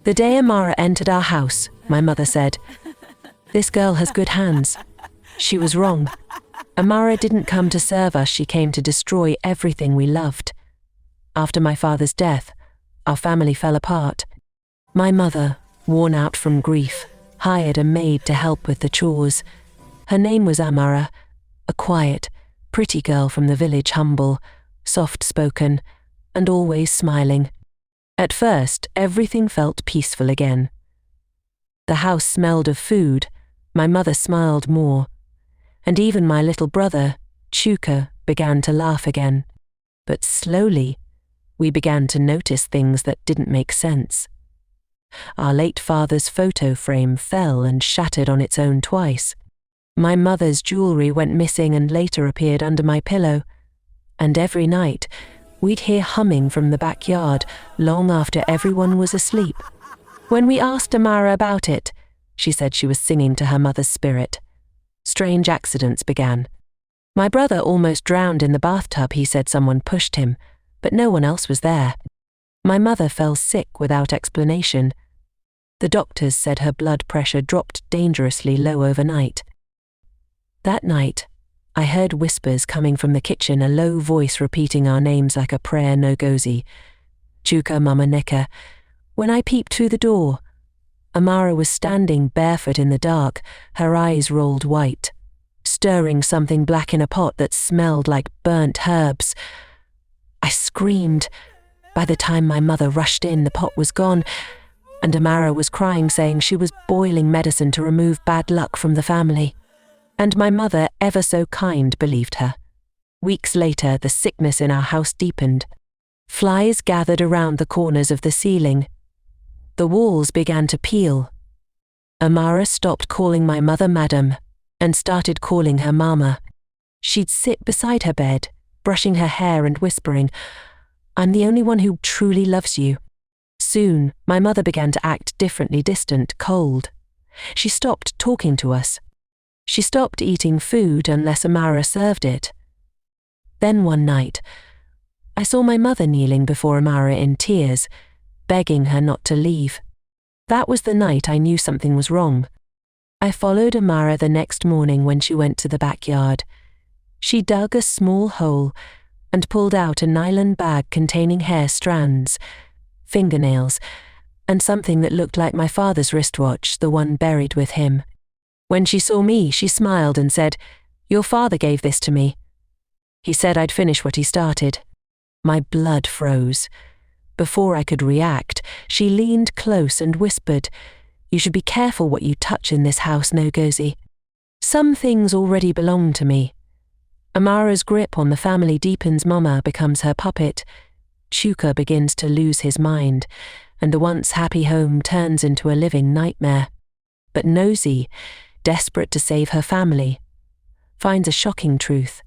The day Amara entered our house, my mother said, "This girl has good hands." She was wrong. Amara didn't come to serve us, she came to destroy everything we loved. After my father's death, our family fell apart. My mother, worn out from grief, hired a maid to help with the chores. Her name was Amara, a quiet, pretty girl from the village, humble, soft-spoken, and always smiling. At first, everything felt peaceful again. The house smelled of food, my mother smiled more, and even my little brother, Chuka, began to laugh again. But slowly, we began to notice things that didn't make sense. Our late father's photo frame fell and shattered on its own twice. My mother's jewellery went missing and later appeared under my pillow. And every night, we'd hear humming from the backyard long after everyone was asleep. When we asked Amara about it, she said she was singing to her mother's spirit. Strange accidents began. My brother almost drowned in the bathtub. He said someone pushed him, but no one else was there. My mother fell sick without explanation. The doctors said her blood pressure dropped dangerously low overnight. That night, I heard whispers coming from the kitchen, a low voice repeating our names like a prayer Ngozi. Chuka, Mama Nika. When I peeped through the door, Amara was standing barefoot in the dark, her eyes rolled white, stirring something black in a pot that smelled like burnt herbs. I screamed. By the time my mother rushed in, the pot was gone, and Amara was crying, saying she was boiling medicine to remove bad luck from the family. And my mother, ever so kind, believed her. Weeks later, the sickness in our house deepened. Flies gathered around the corners of the ceiling. The walls began to peel. Amara stopped calling my mother Madam and started calling her Mama. She'd sit beside her bed, brushing her hair and whispering, "I'm the only one who truly loves you." Soon, my mother began to act differently, distant, cold. She stopped talking to us. She stopped eating food unless Amara served it. Then one night, I saw my mother kneeling before Amara in tears, begging her not to leave. That was the night I knew something was wrong. I followed Amara the next morning when she went to the backyard. She dug a small hole and pulled out a nylon bag containing hair strands, fingernails, and something that looked like my father's wristwatch, the one buried with him. When she saw me, she smiled and said, "Your father gave this to me. He said I'd finish what he started." My blood froze. Before I could react, she leaned close and whispered, "You should be careful what you touch in this house, Ngozi. Some things already belong to me." Amara's grip on the family deepens. Mama becomes her puppet. Chuka begins to lose his mind, and the once happy home turns into a living nightmare. But Ngozi, desperate to save her family, finds a shocking truth.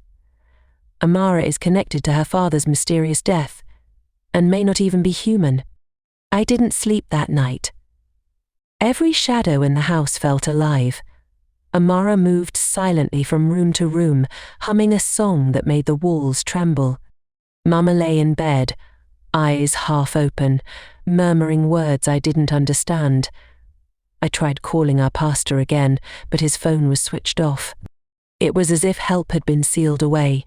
Amara is connected to her father's mysterious death, and may not even be human. I didn't sleep that night. Every shadow in the house felt alive. Amara moved silently from room to room, humming a song that made the walls tremble. Mama lay in bed, eyes half open, murmuring words I didn't understand. I tried calling our pastor again, but his phone was switched off. It was as if help had been sealed away.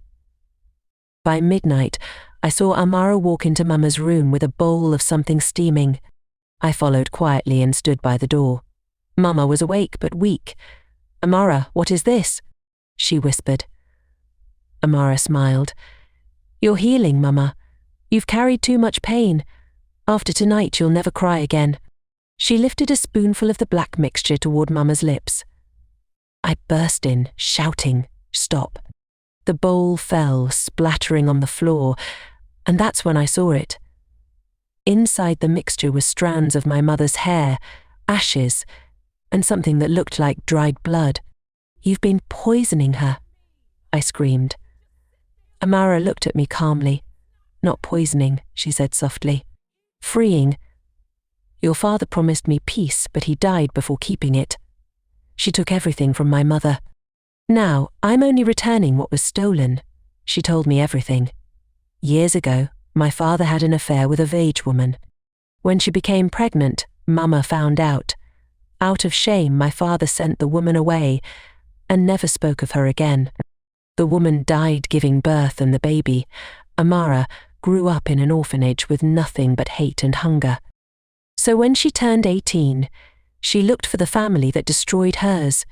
By midnight, I saw Amara walk into Mama's room with a bowl of something steaming. I followed quietly and stood by the door. Mama was awake but weak. "Amara, what is this?" she whispered. Amara smiled. "You're healing, Mama. You've carried too much pain. After tonight, you'll never cry again." She lifted a spoonful of the black mixture toward Mama's lips. I burst in, shouting, "Stop." The bowl fell, splattering on the floor, and that's when I saw it. Inside the mixture were strands of my mother's hair, ashes, and something that looked like dried blood. "You've been poisoning her," I screamed. Amara looked at me calmly. "Not poisoning," she said softly. "Freeing. Your father promised me peace, but he died before keeping it. She took everything from my mother. Now, I'm only returning what was stolen." She told me everything. Years ago, my father had an affair with a Vage woman. When she became pregnant, Mama found out. Out of shame, my father sent the woman away and never spoke of her again. The woman died giving birth, and the baby, Amara, grew up in an orphanage with nothing but hate and hunger. So when she turned 18, she looked for the family that destroyed hers.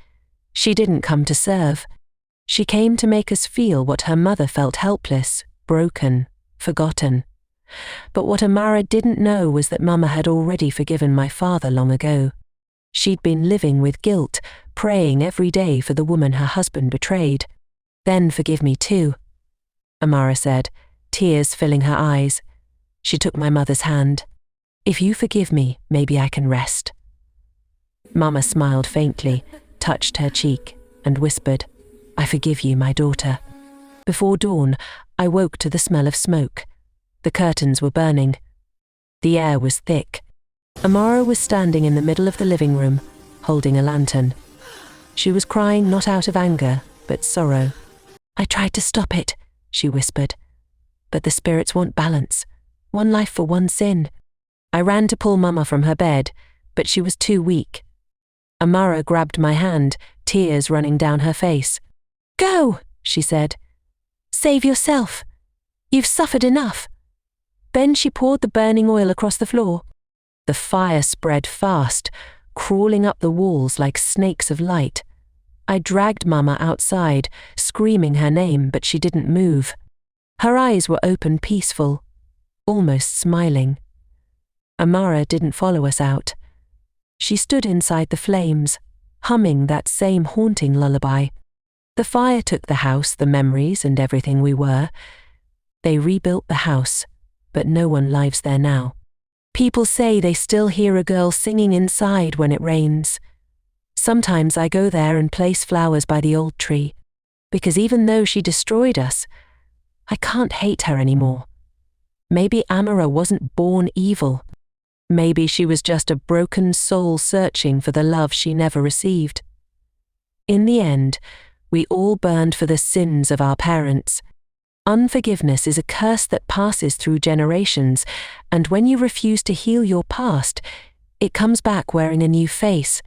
She didn't come to serve. She came to make us feel what her mother felt: helpless, broken, forgotten. But what Amara didn't know was that Mama had already forgiven my father long ago. She'd been living with guilt, praying every day for the woman her husband betrayed. "Then forgive me too," Amara said, tears filling her eyes. She took my mother's hand. "If you forgive me, maybe I can rest." Mama smiled faintly, touched her cheek, and whispered, "I forgive you, my daughter." Before dawn, I woke to the smell of smoke. The curtains were burning. The air was thick. Amara was standing in the middle of the living room, holding a lantern. She was crying not out of anger, but sorrow. "I tried to stop it," she whispered. "But the spirits want balance. One life for one sin." I ran to pull Mama from her bed, but she was too weak. Amara grabbed my hand, tears running down her face. "Go," she said. "Save yourself. You've suffered enough." Then she poured the burning oil across the floor. The fire spread fast, crawling up the walls like snakes of light. I dragged Mama outside, screaming her name, but she didn't move. Her eyes were open, peaceful, almost smiling. Amara didn't follow us out. She stood inside the flames, humming that same haunting lullaby. The fire took the house, the memories, and everything we were. They rebuilt the house, but no one lives there now. People say they still hear a girl singing inside when it rains. Sometimes I go there and place flowers by the old tree, because even though she destroyed us, I can't hate her anymore. Maybe Amara wasn't born evil. Maybe she was just a broken soul searching for the love she never received. In the end, we all burned for the sins of our parents. Unforgiveness is a curse that passes through generations, and when you refuse to heal your past, it comes back wearing a new face.